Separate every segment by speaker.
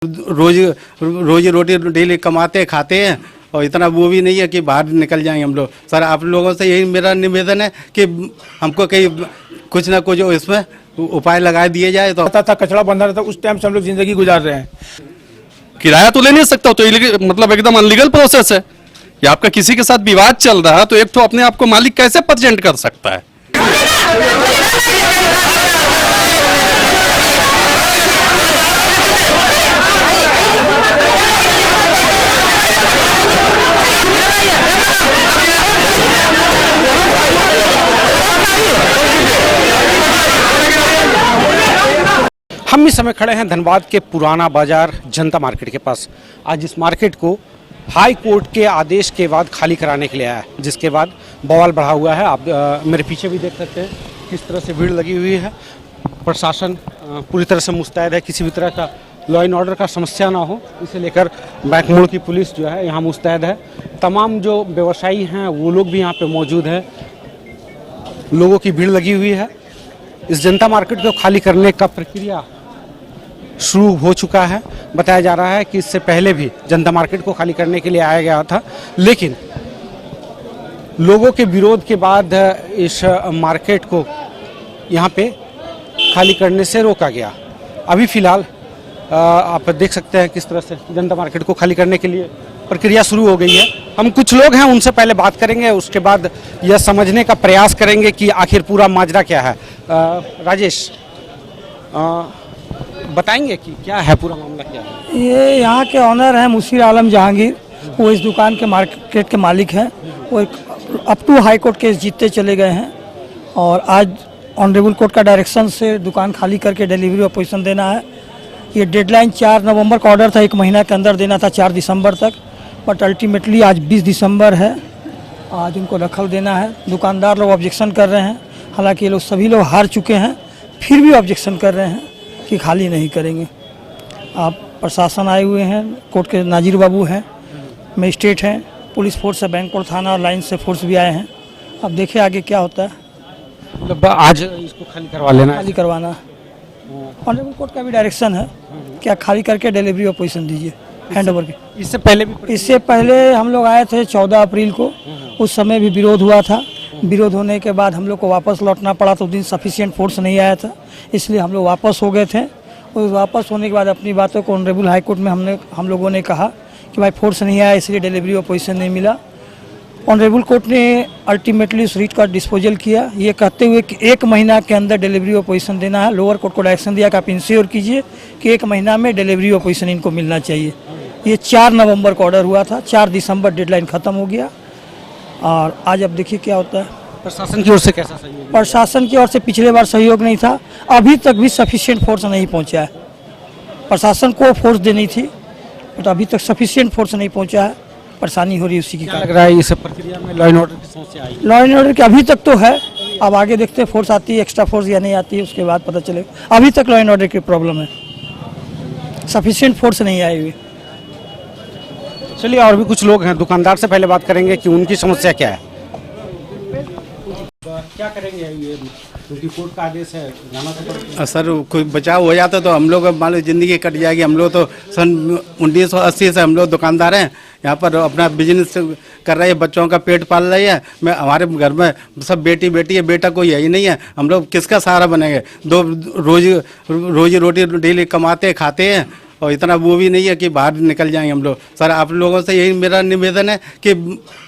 Speaker 1: रोज रोजी रोटी डेली कमाते खाते हैं और इतना वो भी नहीं है कि बाहर निकल जाएंगे हम लोग। सर आप लोगों से यही मेरा निवेदन है कि हमको कहीं कुछ ना कुछ इसमें उपाय लगा दिए जाए। तो
Speaker 2: आता था कचरा बंधा रहता, उस टाइम से हम लोग जिंदगी गुजार रहे हैं।
Speaker 3: किराया तो ले नहीं सकता, तो मतलब एकदम अनलीगल प्रोसेस है। या आपका किसी के साथ विवाद चल रहा है तो एक तो अपने आप को मालिक कैसे प्रेजेंट कर सकता है।
Speaker 4: हम इस समय खड़े हैं धनबाद के पुराना बाजार जनता मार्केट के पास। आज इस मार्केट को हाई कोर्ट के आदेश के बाद खाली कराने के लिए आया है, जिसके बाद बवाल बढ़ा हुआ है। आप मेरे पीछे भी देख सकते हैं किस तरह से भीड़ लगी हुई है। प्रशासन पूरी तरह से मुस्तैद है, किसी भी तरह का लॉ एंड ऑर्डर का समस्या ना हो, इसे लेकर बैंक मोड़ की पुलिस जो है यहाँ मुस्तैद है। तमाम जो व्यवसायी हैं वो लोग भी यहाँ पे मौजूद हैं। लोगों की भीड़ लगी हुई है। इस जनता मार्केट को खाली करने का प्रक्रिया शुरू हो चुका है। बताया जा रहा है कि इससे पहले भी जनता मार्केट को खाली करने के लिए आया गया था, लेकिन लोगों के विरोध के बाद इस मार्केट को यहाँ पे खाली करने से रोका गया। अभी फ़िलहाल आप देख सकते हैं किस तरह से जनता मार्केट को खाली करने के लिए प्रक्रिया शुरू हो गई है। हम कुछ लोग हैं उनसे पहले बात करेंगे, उसके बाद यह समझने का प्रयास करेंगे कि आखिर पूरा माजरा क्या है। राजेश, बताएंगे कि क्या है पूरा मामला, क्या है?
Speaker 5: ये यहाँ के ऑनर हैं मुशीर आलम जहांगीर, वो इस दुकान के मार्केट के मालिक हैं। वो up to high court case जीतते चले गए हैं और आज ऑनरेबल कोर्ट का डायरेक्शन से दुकान खाली करके डिलीवरी अपोजिशन देना है। ये डेडलाइन 4 नवंबर का ऑर्डर था, 1 महीना के अंदर देना था 4 दिसंबर तक, बट अल्टीमेटली आज 20 दिसंबर है। आज उनको दखल देना है। दुकानदार लोग ऑब्जेक्शन कर रहे हैं, हालांकि ये लोग सभी लोग हार चुके हैं, फिर भी ऑब्जेक्शन कर रहे हैं कि खाली नहीं करेंगे। आप प्रशासन आए हुए हैं, कोर्ट के नाजिर बाबू हैं, मजिस्ट्रेट हैं, पुलिस फोर्स है, बैंकपुर थाना और लाइन से फोर्स भी आए हैं। अब देखिए आगे क्या होता है।
Speaker 4: मतलब आज इसको खाली करवा लेना,
Speaker 5: खाली करवाना ऑनरेबल कोर्ट का भी डायरेक्शन है कि आप खाली करके डिलीवरी अपोजिशन दीजिए हैंड ओवर के।
Speaker 4: इससे
Speaker 5: पहले हम लोग आए थे 14 अप्रैल को, उस समय भी विरोध हुआ था। विरोध होने के बाद हम लोग को वापस लौटना पड़ा, तो उस दिन सफिशिएंट फोर्स नहीं आया था, इसलिए हम लोग वापस हो गए थे। और वापस होने के बाद अपनी बातों को ऑनरेबल हाई कोर्ट में हम लोगों ने कहा कि भाई फोर्स नहीं आया, इसलिए डिलीवरी अपोजिशन नहीं मिला। ऑनरेबल कोर्ट ने अल्टीमेटली उस रीट का डिस्पोजल किया, ये कहते हुए कि 1 महीना के अंदर डिलीवरी अपोजिशन देना है। लोअर कोर्ट को डायरेक्शन दिया कि आप इंश्योर कीजिए कि 1 महीना में डिलीवरी अपोजिशन इनको मिलना चाहिए। ये 4 नवंबर का ऑर्डर हुआ था, 4 दिसंबर डेडलाइन ख़त्म हो गया और आज अब देखिए क्या होता है।
Speaker 4: प्रशासन की ओर से कैसा सहयोग?
Speaker 5: प्रशासन की ओर से पिछले बार सहयोग नहीं था, अभी तक भी सफिशिएंट फोर्स नहीं पहुंचा है। प्रशासन को फोर्स देनी थी, बट अभी तक सफिशिएंट फोर्स नहीं पहुंचा है। परेशानी हो रही है उसी की।
Speaker 4: क्या लग रहा है इस प्रक्रिया में लॉ एंड ऑर्डर की समस्या आई?
Speaker 5: लॉ एंड ऑर्डर की अभी तक तो है, अब आगे देखते हैं फोर्स आती है, एक्स्ट्रा फोर्स या नहीं आती है, उसके बाद पता चलेगा। अभी तक लॉ एंड ऑर्डर की प्रॉब्लम है, सफिशिएंट फोर्स नहीं आई हुई।
Speaker 4: चलिए और भी कुछ लोग हैं, दुकानदार से पहले बात करेंगे कि उनकी समस्या क्या है। क्या करेंगे ये, क्योंकि कोर्ट का आदेश है, जाना तो पड़ेगा।
Speaker 1: सर कोई बचाव हो जाता तो हम लोग मान लो जिंदगी कट जाएगी। हम लोग तो सन 1980 से हम लोग दुकानदार हैं, यहाँ पर अपना बिजनेस कर रहे हैं, बच्चों का पेट पाल रहे हैं। मैं हमारे घर में सब बेटी बेटी है, बेटा कोई है ही नहीं है। हम लोग किसका सहारा बनेंगे? रोजी रोटी डेली कमाते खाते हैं और इतना वो भी नहीं है कि बाहर निकल जाएंगे हम लोग। सर आप लोगों से यही मेरा निवेदन है कि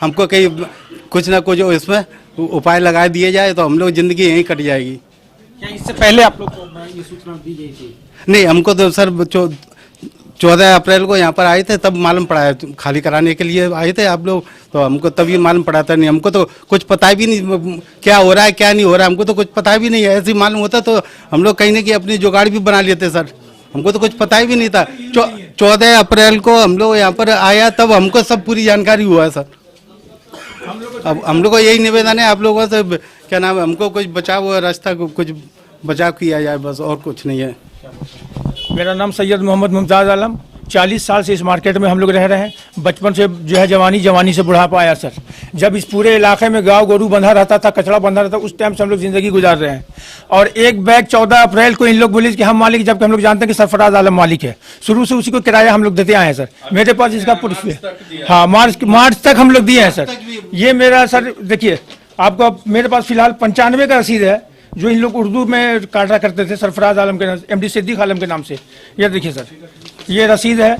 Speaker 1: हमको कहीं कुछ ना कुछ इसमें उपाय लगा दिए जाए तो हम लोग जिंदगी यहीं कट जाएगी।
Speaker 4: क्या इससे पहले आप लोग को ये सूचना दी गई थी?
Speaker 1: नहीं, हमको तो सर 14 अप्रैल को यहाँ पर आए थे, तब मालूम पड़ा है खाली कराने के लिए आए थे आप लोग, तो हमको तभी मालूम पड़ा था। नहीं, हमको तो कुछ पता भी नहीं क्या हो रहा है क्या नहीं हो रहा है, हमको तो कुछ पता भी नहीं है। ऐसे मालूम होता तो हम लोग कहीं ना कहीं अपनी जुगाड़ भी बना लेते सर। हमको तो कुछ पता ही भी नहीं था। 14 अप्रैल को हम लोग यहाँ पर आया, तब हमको सब पूरी जानकारी हुआ है सर। अब हम लोग को यही निवेदन है आप लोगों से, क्या नाम है, हमको कुछ बचाव रास्ता कुछ बचाव किया जाए, बस और कुछ नहीं है।
Speaker 2: मेरा नाम सैयद मोहम्मद मुमताज़ आलम, 40 साल से इस मार्केट में हम लोग रह रहे हैं। बचपन से जो है जवानी, जवानी से बुढ़ापा आया सर। जब इस पूरे इलाके में गांव गोरू बंधा रहता था, कचरा बंधा रहता था, उस टाइम से हम लोग जिंदगी गुजार रहे हैं। और एक बैग 14 अप्रैल को इन लोग बोले कि हम मालिक, जबकि हम लोग जानते हैं कि सरफराज आलम मालिक है। शुरू से उसी को किराया हम लोग देते आए हैं सर। मेरे पास इसका प्रूफ है। हाँ, मार्च तक हम लोग दिए हैं सर। ये मेरा सर देखिए, आपको मेरे पास फिलहाल 95 का रसीद है, जो इन लोग उर्दू में काटा करते थे सरफराज आलम के नाम, MD सिद्दीक आलम के नाम से। ये देखिए सर, ये रसीद है।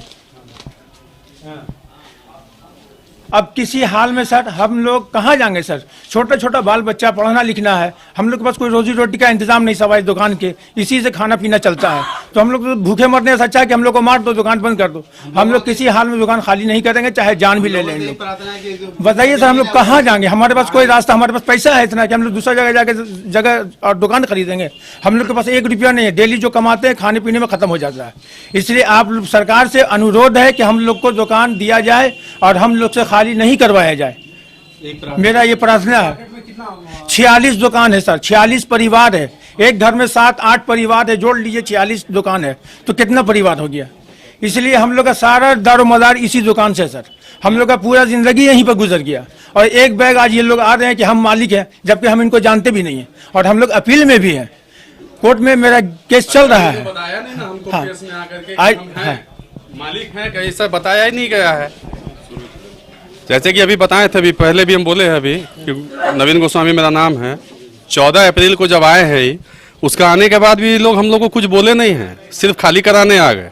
Speaker 2: अब किसी हाल में सर हम लोग कहाँ जाएंगे सर? छोटा छोटा बाल बच्चा, पढ़ना लिखना है। हम लोग के पास कोई रोजी रोटी का इंतजाम नहीं सवाई दुकान के, इसी से खाना पीना चलता है। तो हम लोग तो भूखे मरने से अच्छा है कि हम लोग को मार दो, दुकान बंद कर दो। हम लोग किसी हाल में दुकान खाली नहीं करेंगे, चाहे जान भी ले लेंगे। बताइए सर, हम लोग कहाँ जाएंगे? हमारे पास कोई रास्ता, हमारे पास पैसा है इतना कि हम लोग दूसरा जगह जाके जगह और दुकान खरीदेंगे? हम लोग के पास 1 रुपया नहीं है। डेली जो कमाते हैं खाने पीने में खत्म हो जाता है। इसलिए आप सरकार से अनुरोध है कि हम लोग को दुकान दिया जाए और हम लोग से खाली नहीं करवाया जाए। मेरा ये प्रार्थना है। 46 दुकान है सर, 46 परिवार है। एक घर में 7-8 परिवार है, जोड़ लीजिए 46 दुकान है तो कितना परिवार हो गया? इसलिए हम लोग का सारा दारोमदार इसी दुकान से सर। हम लोग का पूरा जिंदगी यहीं पर गुजर गया। और एक बैग आज ये लोग आ रहे हैं कि हम मालिक हैं, जबकि हम इनको जानते भी नहीं है। और हम लोग अपील में भी हैं, कोर्ट में मेरा केस चल रहा है।
Speaker 3: बताया नहीं ना हमको
Speaker 2: हाँ।
Speaker 3: केस में आकर के हम हैं, मालिक हैं, कहीं से बताया ही नहीं गया है। जैसे कि अभी बताए थे, अभी पहले भी हम बोले हैं अभी कि नवीन गोस्वामी मेरा नाम है। 14 अप्रैल को जब आए हैं, उसका आने के बाद भी लोग हम लोग को कुछ बोले नहीं हैं, सिर्फ खाली कराने आ गए।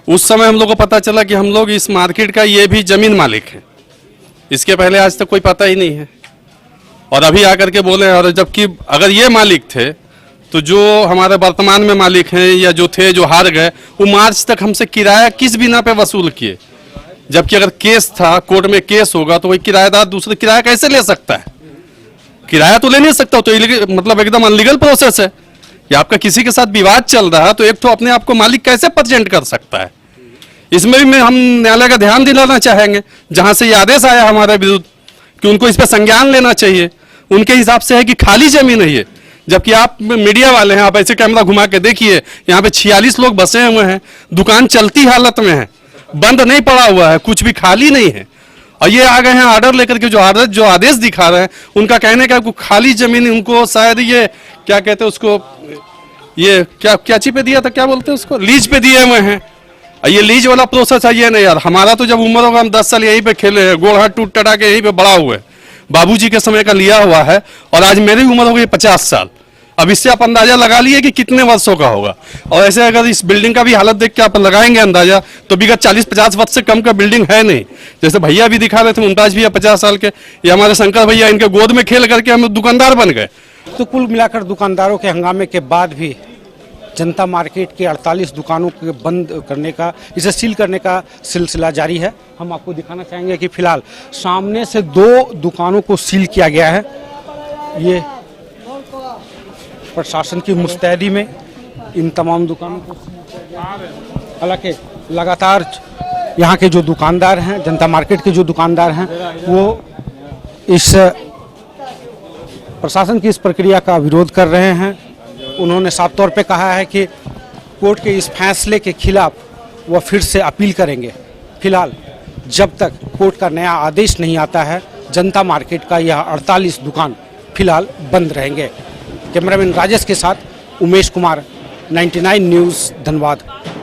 Speaker 3: उस समय हम लोग को पता चला कि हम लोग इस मार्केट का ये भी जमीन मालिक है। इसके पहले आज तक कोई पता ही नहीं है। और अभी आकर के बोले, और जबकि अगर ये मालिक थे तो जो हमारे वर्तमान में मालिक हैं या जो थे जो हार गए, वो मार्च तक हमसे किराया किस बिना पे वसूल किए? जबकि अगर केस था, कोर्ट में केस होगा तो वही किराएदार दूसरे किराया कैसे ले सकता है? किराया तो ले नहीं सकता। तो मतलब एकदम अनलीगल प्रोसेस है। या आपका किसी के साथ विवाद चल रहा है तो एक तो अपने आप को मालिक कैसे प्रेजेंट कर सकता है? इसमें भी हम न्यायालय का ध्यान दिलाना चाहेंगे, जहां से ये आदेश आया हमारे विरुद्ध कि उनको इस पर संज्ञान लेना चाहिए। उनके हिसाब से है कि खाली जमीन है ये, जबकि आप मीडिया वाले हैं, आप ऐसे कैमरा घुमा के देखिए, यहाँ पे 46 लोग बसे हुए हैं, दुकान चलती हालत में है, बंद नहीं पड़ा हुआ है, कुछ भी खाली नहीं है। और ये आ गए हैं ऑर्डर लेकर के, जो आदेश दिखा रहे हैं, उनका कहने का खाली जमीन उनको शायद ये क्या कहते हैं उसको, ये क्या चीज पे दिया था, क्या बोलते हैं उसको, लीज पे दिए हुए हैं। और ये लीज वाला प्रोसेस है ये नहीं यार। हमारा तो जब उम्र होगा, हम 10 साल यहीं पे खेले हैं, गोड़ हाथ टूट टटा के यहीं पे बड़ा हुए, बाबूजी के समय का लिया हुआ है। और आज मेरी उम्र हो गई 50 साल। अब इससे आप अंदाजा लगा लिए कि कितने वर्षों का होगा। और ऐसे अगर इस बिल्डिंग का भी हालत देख के आप लगाएंगे अंदाजा, तो विगत 40-50 वर्ष से कम का बिल्डिंग है नहीं। जैसे भैया भी दिखा रहे थे, मुमताज भैया 50 साल के, ये हमारे शंकर भैया, इनके गोद में खेल करके हम दुकानदार बन गए।
Speaker 4: तो कुल मिलाकर दुकानदारों के हंगामे के बाद भी जनता मार्केट के 48 दुकानों के बंद करने का, इसे सील करने का सिलसिला जारी है। हम आपको दिखाना चाहेंगे कि फिलहाल सामने से 2 दुकानों को सील किया गया है। ये प्रशासन की मुस्तैदी में इन तमाम दुकानों को, हालांकि लगातार यहाँ के जो दुकानदार हैं, जनता मार्केट के जो दुकानदार हैं, वो इस प्रशासन की इस प्रक्रिया का विरोध कर रहे हैं। उन्होंने साफ तौर पे कहा है कि कोर्ट के इस फैसले के खिलाफ वह फिर से अपील करेंगे। फिलहाल जब तक कोर्ट का नया आदेश नहीं आता है, जनता मार्केट का यह 48 दुकान फिलहाल बंद रहेंगे। कैमरामैन राजेश के साथ उमेश कुमार, 99 न्यूज़, धनबाद।